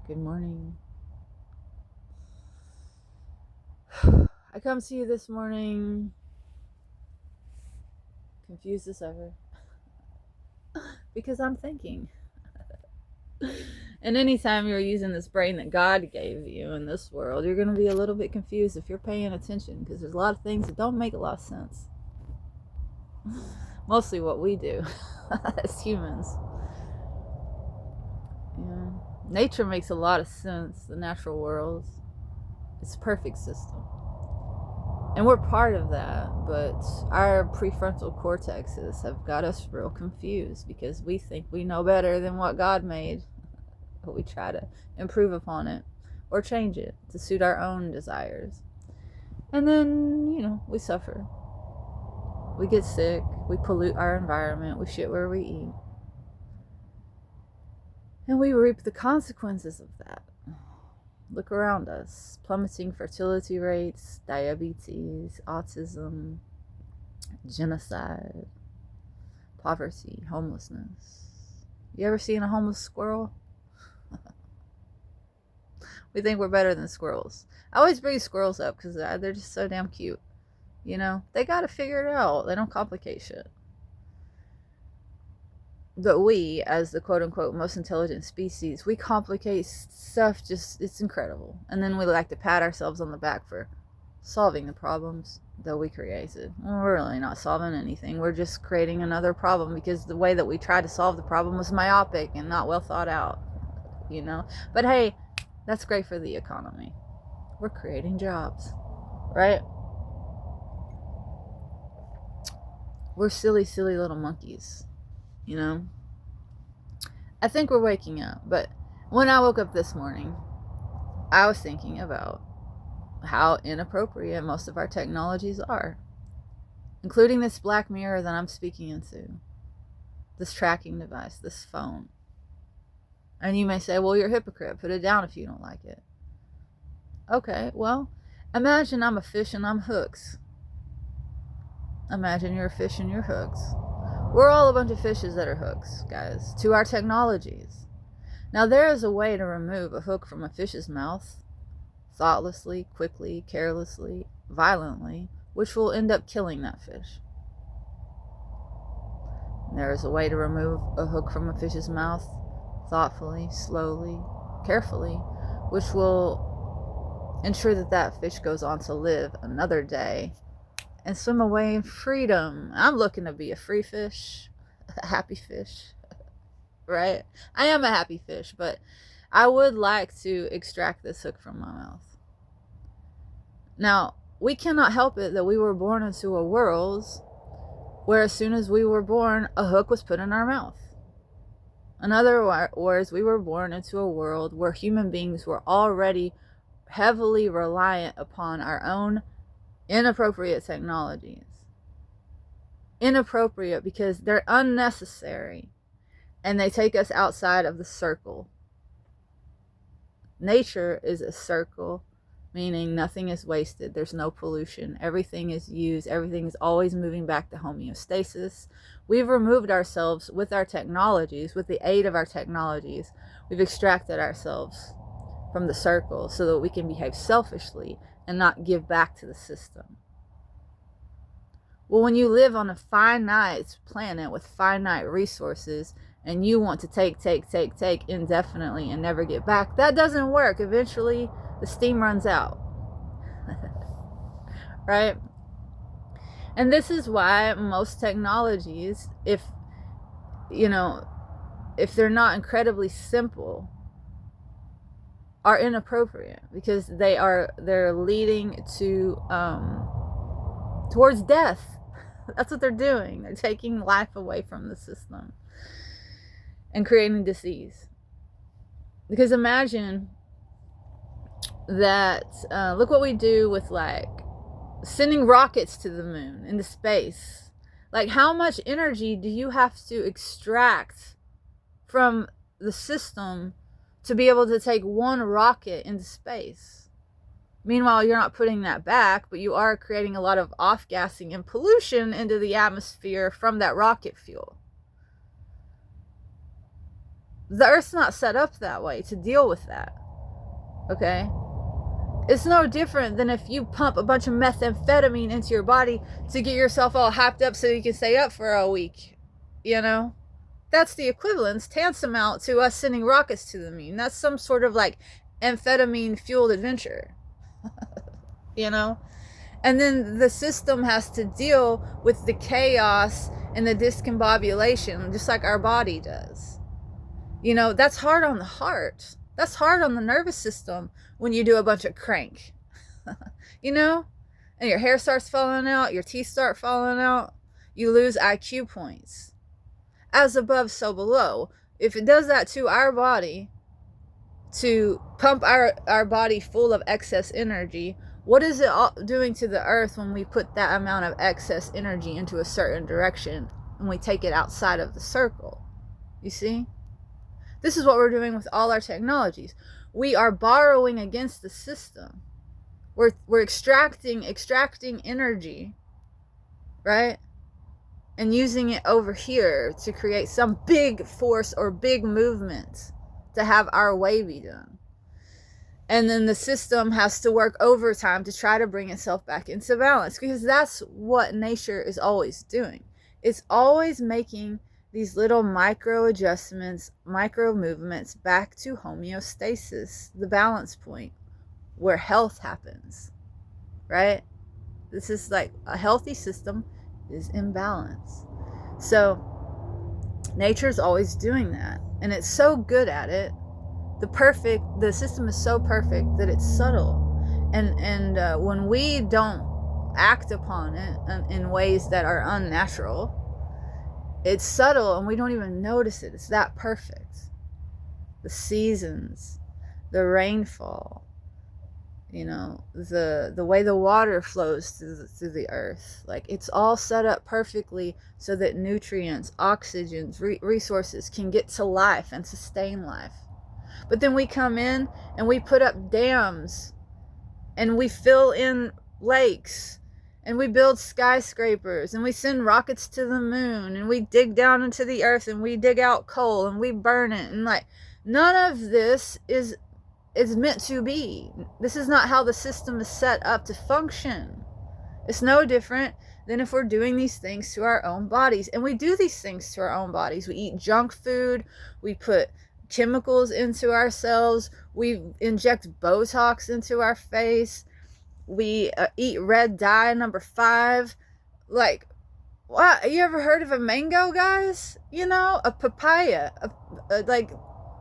Good morning. I come to you this morning confused as ever because I'm thinking. And anytime you're using this brain that God gave you in this world, you're going to be a little bit confused if you're paying attention, because there's a lot of things that don't make a lot of sense. Mostly what we do as humans. Yeah. Nature makes a lot of sense, the natural world. It's a perfect system. And we're part of that, but our prefrontal cortexes have got us real confused because we think we know better than what God made, but we try to improve upon it or change it to suit our own desires. And then, we suffer. We get sick, we pollute our environment, we shit where we eat. And we reap the consequences of that. Look around us. Plummeting fertility rates, diabetes, autism, genocide, poverty, homelessness. You ever seen a homeless squirrel? We think we're better than squirrels. I always bring squirrels up because they're just so damn cute. They got to figure it out. They don't complicate shit. But we, as the quote-unquote most intelligent species, we complicate stuff it's incredible. And then we like to pat ourselves on the back for solving the problems that we created. Well, we're really not solving anything. We're just creating another problem because the way that we tried to solve the problem was myopic and not well thought out. But hey, that's great for the economy. We're creating jobs, right? We're silly, silly little monkeys. I think we're waking up, but when I woke up this morning, I was thinking about how inappropriate most of our technologies are, including this black mirror that I'm speaking into, this tracking device, this phone. And you may say, well, you're a hypocrite. Put it down if you don't like it. Okay, well, imagine I'm a fish and I'm hooks. Imagine you're a fish and you're hooks. We're all a bunch of fishes that are hooks, guys, to our technologies. Now, there is a way to remove a hook from a fish's mouth thoughtlessly, quickly, carelessly, violently, which will end up killing that fish. There is a way to remove a hook from a fish's mouth thoughtfully, slowly, carefully, which will ensure that fish goes on to live another day and swim away in freedom. I'm looking to be a free fish, a happy fish, right? I am a happy fish, but I would like to extract this hook from my mouth. Now, we cannot help it that we were born into a world where as soon as we were born, a hook was put in our mouth. In other words, we were born into a world where human beings were already heavily reliant upon our own inappropriate technologies. Inappropriate because they're unnecessary and they take us outside of the circle. Nature is a circle, meaning nothing is wasted. There's no pollution. Everything is used. Everything is always moving back to homeostasis. We've removed ourselves with our technologies, with the aid of our technologies. We've extracted ourselves from the circle so that we can behave selfishly and not give back to the system. Well, when you live on a finite planet with finite resources and you want to take indefinitely and never get back, that doesn't work. Eventually, the steam runs out. Right? And this is why most technologies, if they're not incredibly simple, are inappropriate because they're leading to towards death. That's what they're doing. They're taking life away from the system and creating disease. Because imagine that, look what we do with sending rockets to the moon, into space. How much energy do you have to extract from the system to be able to take one rocket into space? Meanwhile, you're not putting that back, but you are creating a lot of off-gassing and pollution into the atmosphere from that rocket fuel. The Earth's not set up that way to deal with that. Okay? It's no different than if you pump a bunch of methamphetamine into your body to get yourself all hyped up so you can stay up for a week. You know? That's the equivalence, tantamount to us sending rockets to the moon. That's some sort of like amphetamine fueled adventure. You know? And then the system has to deal with the chaos and the discombobulation, just like our body does. You know, that's hard on the heart. That's hard on the nervous system when you do a bunch of crank. You know? And your hair starts falling out, your teeth start falling out, you lose IQ points. As above, so below. If it does that to our body, to pump our body full of excess energy, what is it doing to the earth when we put that amount of excess energy into a certain direction and we take it outside of the circle? You see? This is what we're doing with all our technologies. We are borrowing against the system. We're extracting energy, right? And using it over here to create some big force or big movement to have our way be done. And then the system has to work overtime to try to bring itself back into balance, because that's what nature is always doing. It's always making these little micro adjustments, micro movements back to homeostasis, the balance point where health happens, right? This is like a healthy system is in balance. So nature's always doing that, and it's so good at it. The system is so perfect that it's subtle, and when we don't act upon it in ways that are unnatural, it's subtle and we don't even notice it. It's that perfect. The seasons, the rainfall, you know, the way the water flows through the earth, like it's all set up perfectly so that nutrients, oxygens, resources can get to life and sustain life. But then we come in and we put up dams and we fill in lakes and we build skyscrapers and we send rockets to the moon and we dig down into the earth and we dig out coal and we burn it, and like none of this is meant to be. This is not how the system is set up to function. It's no different than if we're doing these things to our own bodies. And we do these things to our own bodies. We eat junk food, we put chemicals into ourselves, we inject Botox into our face, we eat red dye number 5. Like, what? You ever heard of a mango, guys? You know, a papaya. Like,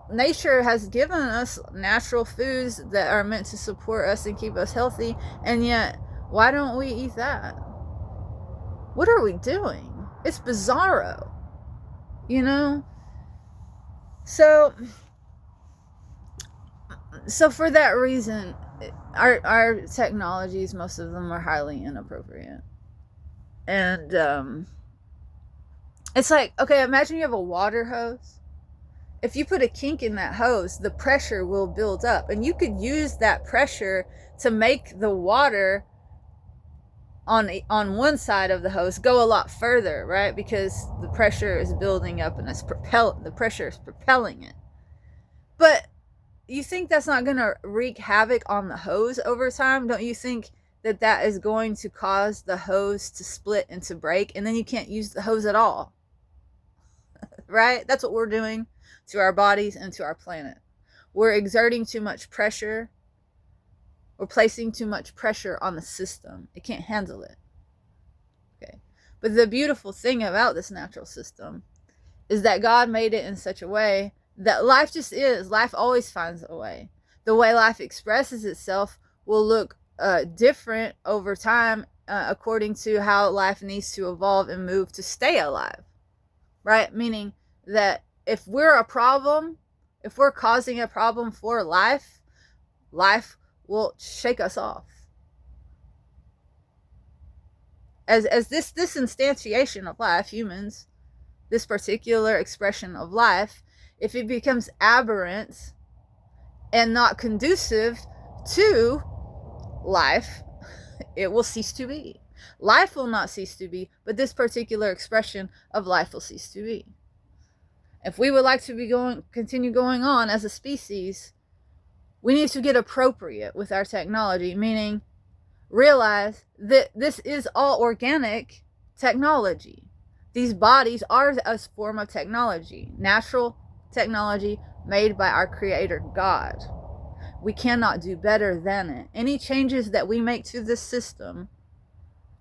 nature has given us natural foods that are meant to support us and keep us healthy, and yet, why don't we eat that? What are we doing? It's bizarro, you know? So for that reason, our technologies, most of them are highly inappropriate. And it's like, okay, imagine you have a water hose. If you put a kink in that hose, the pressure will build up, and you could use that pressure to make the water on one side of the hose go a lot further, right? Because the pressure is building up and the pressure is propelling it. But you think that's not going to wreak havoc on the hose over time? Don't you think that is going to cause the hose to split and to break, and then you can't use the hose at all? Right? That's what we're doing to our bodies and to our planet. We're exerting too much pressure. We're placing too much pressure on the system. It can't handle it. Okay. But the beautiful thing about this natural system is that God made it in such a way that life just is. Life always finds a way. The way life expresses itself will look different over time according to how life needs to evolve and move to stay alive. Right? Meaning that if we're a problem, if we're causing a problem for life, life will shake us off. As this instantiation of life, humans, this particular expression of life, if it becomes aberrant and not conducive to life, it will cease to be. Life will not cease to be, but this particular expression of life will cease to be. If we would like to continue going on as a species, we need to get appropriate with our technology, meaning realize that this is all organic technology. These bodies are a form of technology, natural technology made by our Creator God. We cannot do better than it. Any changes that we make to this system,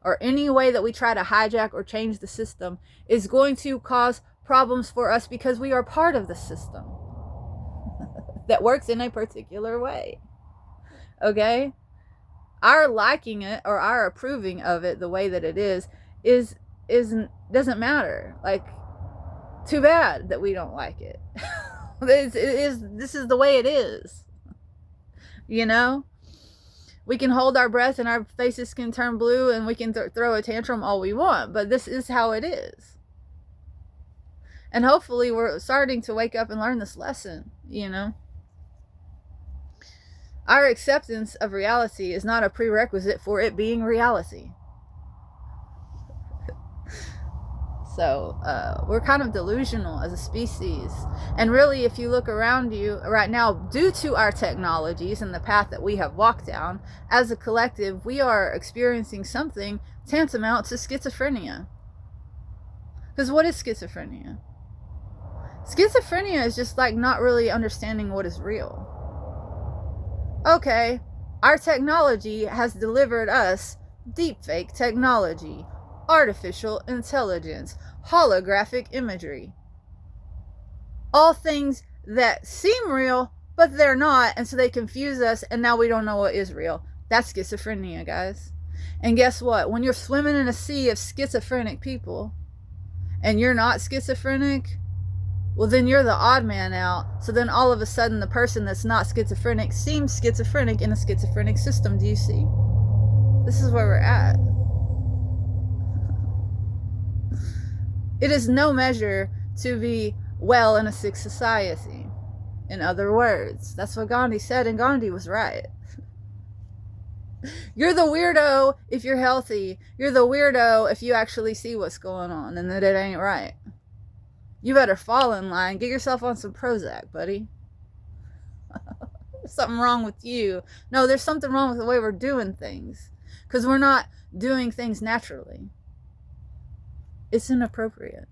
or any way that we try to hijack or change the system, is going to cause problems for us because we are part of the system that works in a particular way. Okay? Our liking it or our approving of it the way that it is doesn't matter. Like, too bad that we don't like it. This is the way it is. You know? We can hold our breath and our faces can turn blue and we can throw a tantrum all we want, but this is how it is. And hopefully we're starting to wake up and learn this lesson, you know? Our acceptance of reality is not a prerequisite for it being reality. So we're kind of delusional as a species. And really, if you look around you right now, due to our technologies and the path that we have walked down, as a collective, we are experiencing something tantamount to schizophrenia. Because what is schizophrenia? Schizophrenia is just like not really understanding what is real. Okay, our technology has delivered us deepfake technology, artificial intelligence, holographic imagery. All things that seem real, but they're not, and so they confuse us, and now we don't know what is real. That's schizophrenia, guys. And guess what? When you're swimming in a sea of schizophrenic people, and you're not schizophrenic, well, then you're the odd man out. So then all of a sudden, the person that's not schizophrenic seems schizophrenic in a schizophrenic system. Do you see? This is where we're at. It is no measure to be well in a sick society. In other words, that's what Gandhi said, and Gandhi was right. You're the weirdo if you're healthy. You're the weirdo if you actually see what's going on and that it ain't right. You better fall in line. Get yourself on some Prozac, buddy. There's something wrong with you. No, there's something wrong with the way we're doing things. Because we're not doing things naturally. It's inappropriate.